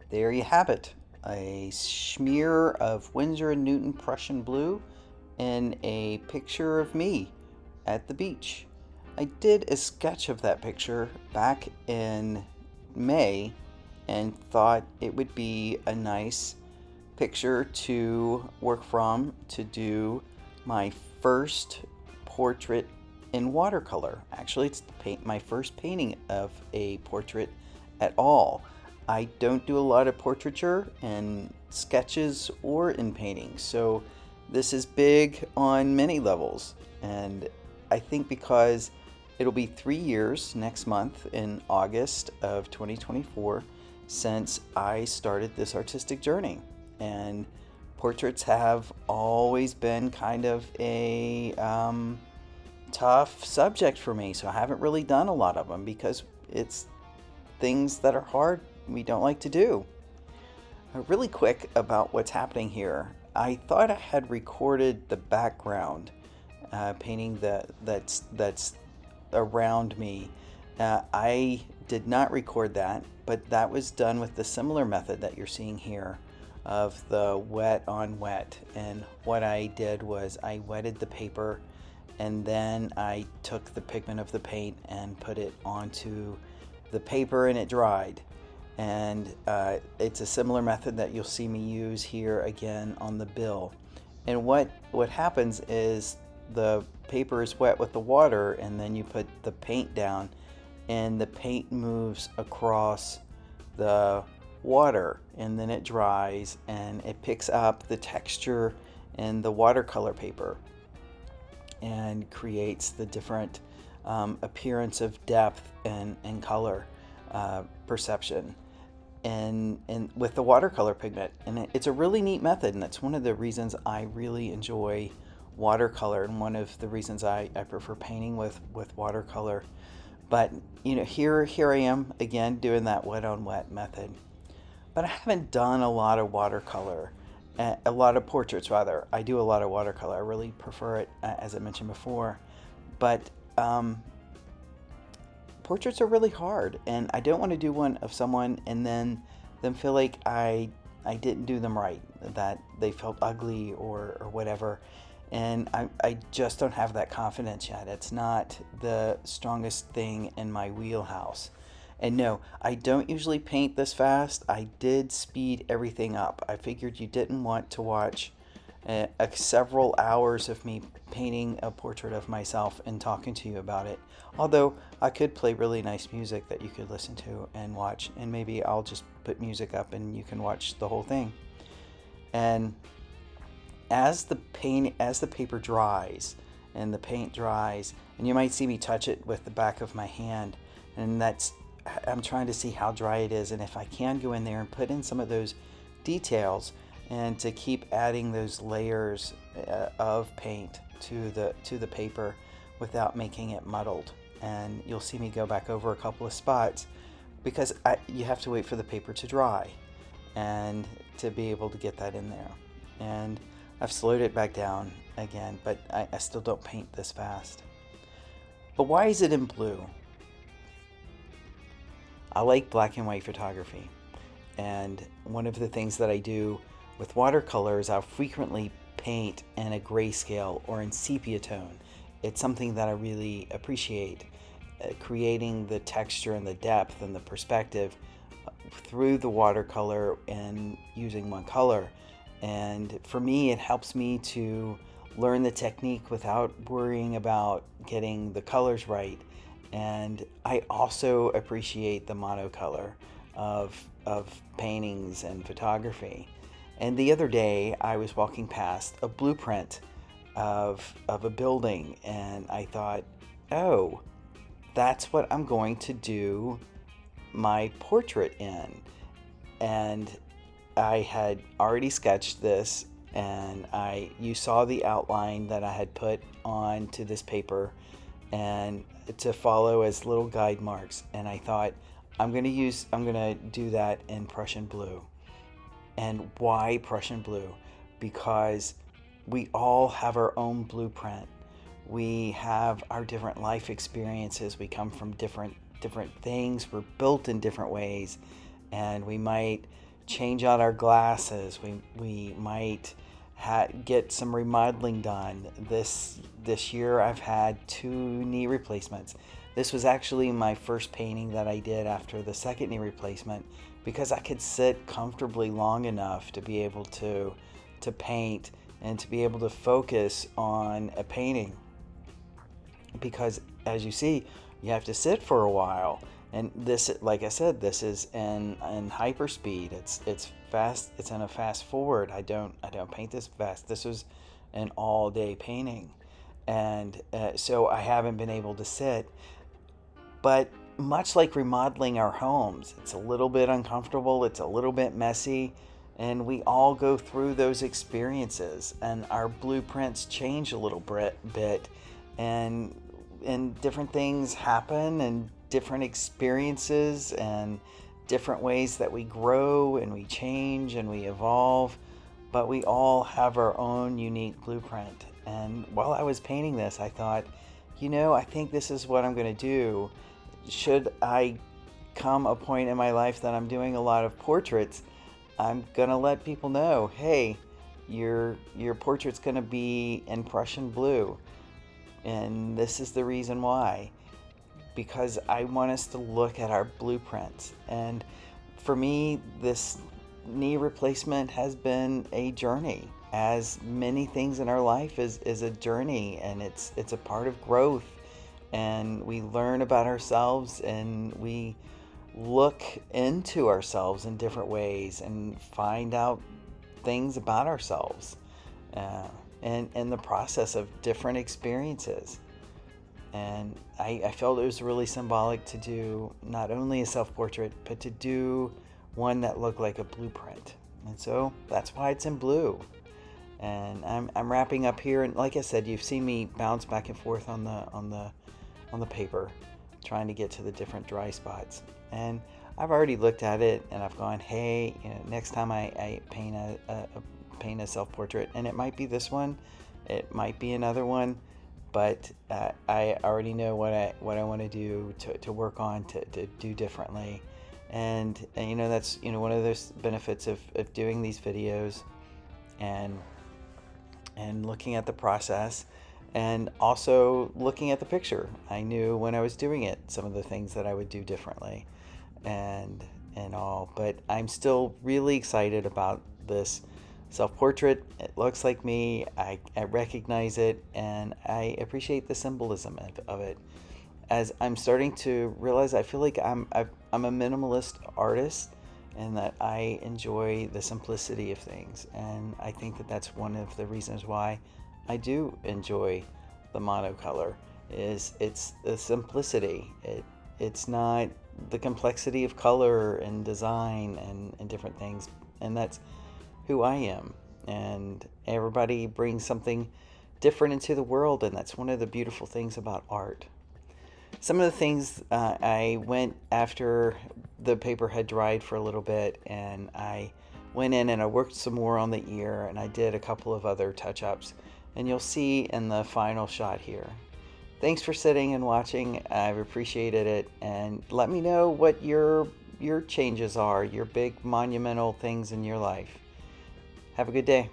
There you have it. A smear of Winsor& Newton Prussian blue and a picture of me at the beach. I did a sketch of that picture back in May and thought it would be a nice picture to work from to do my first portrait in watercolor. Actually, it's my first painting of a portrait at all. I don't do a lot of portraiture in sketches or in paintings, so this is big on many levels. And I think because it'll be 3 years next month in August of 2024 since I started this artistic journey. And portraits have always been kind of a tough subject for me, so I haven't really done a lot of them because it's things that are hard we don't like to do. Really quick about what's happening here. I thought I had recorded the background painting that's around me. I did not record that, but that was done with the similar method that you're seeing here of the wet on wet. And what I did was I wetted the paper and then I took the pigment of the paint and put it onto the paper and it dried. And it's a similar method that you'll see me use here again on the bill. And what happens is the paper is wet with the water and then you put the paint down and the paint moves across the water and then it dries and it picks up the texture in the watercolor paper and creates the different appearance of depth and color perception and with the watercolor pigment. And it's a really neat method, and that's one of the reasons I really enjoy watercolor and one of the reasons I prefer painting with watercolor. But here I am again doing that wet on wet method. But I haven't done a lot of watercolor, a lot of portraits rather. I do a lot of watercolor. I really prefer it, as I mentioned before. But portraits are really hard, and I don't want to do one of someone and then them feel like I didn't do them right, that they felt ugly or whatever. And I just don't have that confidence yet. It's not the strongest thing in my wheelhouse. And no, I don't usually paint this fast. I did speed everything up. I figured you didn't want to watch several hours of me painting a portrait of myself and talking to you about it. Although I could play really nice music that you could listen to and watch, and maybe I'll just put music up and you can watch the whole thing. And as the paper dries and the paint dries, and you might see me touch it with the back of my hand, and I'm trying to see how dry it is and if I can go in there and put in some of those details and to keep adding those layers of paint to the paper without making it muddled. And you'll see me go back over a couple of spots because you have to wait for the paper to dry and to be able to get that in there. And I've slowed it back down again, but I still don't paint this fast. But why is it in blue? I like black and white photography, and one of the things that I do with watercolor is I'll frequently paint in a grayscale or in sepia tone. It's something that I really appreciate, creating the texture and the depth and the perspective through the watercolor and using one color. And for me, it helps me to learn the technique without worrying about getting the colors right. And I also appreciate the monocolor of paintings and photography. And the other day I was walking past a blueprint of a building and I thought, oh, that's what I'm going to do my portrait in. And I had already sketched this, and you saw the outline that I had put onto this paper and to follow as little guide marks. And I thought, I'm gonna do that in Prussian blue. And why Prussian blue? Because we all have our own blueprint. We have our different life experiences. We come from different things. We're built in different ways, and we might change out our glasses. We might get some remodeling done. This year I've had 2 knee replacements. This was actually my first painting that I did after the second knee replacement, because I could sit comfortably long enough to be able to paint and to be able to focus on a painting. Because as you see, you have to sit for a while. And this, like I said, this is in hyperspeed. It's fast. It's in a fast forward. I don't paint this fast. This was an all day painting, and so I haven't been able to sit. But much like remodeling our homes, it's a little bit uncomfortable. It's a little bit messy, and we all go through those experiences. And our blueprints change a little bit, and different things happen, and different experiences and different ways that we grow and we change and we evolve, but we all have our own unique blueprint. And while I was painting this, I thought, I think this is what I'm going to do. Should I come a point in my life that I'm doing a lot of portraits, I'm going to let people know, hey, your portrait's going to be in Prussian blue, and this is the reason why. Because I want us to look at our blueprints. And for me, this knee replacement has been a journey, as many things in our life is a journey, and it's a part of growth. And we learn about ourselves, and we look into ourselves in different ways and find out things about ourselves, and in the process of different experiences. And I felt it was really symbolic to do not only a self-portrait, but to do one that looked like a blueprint. And so that's why it's in blue. And I'm wrapping up here. And like I said, you've seen me bounce back and forth on the paper, trying to get to the different dry spots. And I've already looked at it, and I've gone, hey, next time I paint a self-portrait, and it might be this one, it might be another one. But I already know what I want to do to work on, to do differently. And that's one of those benefits of doing these videos, and looking at the process, and also looking at the picture. I knew when I was doing it some of the things that I would do differently, and all. But I'm still really excited about this self-portrait. It looks like me. I recognize it, and I appreciate the symbolism of it. As I'm starting to realize, I feel like I'm a minimalist artist, and that I enjoy the simplicity of things. And I think that that's one of the reasons why I do enjoy the monocolor. It's the simplicity. It's not the complexity of color and design and different things. And that's who I am, and everybody brings something different into the world, and that's one of the beautiful things about art. Some of the things I went after the paper had dried for a little bit, and I went in and I worked some more on the ear, and I did a couple of other touch-ups, and you'll see in the final shot here. Thanks for sitting and watching. I've appreciated it, and let me know what your changes are, your big monumental things in your life. Have a good day.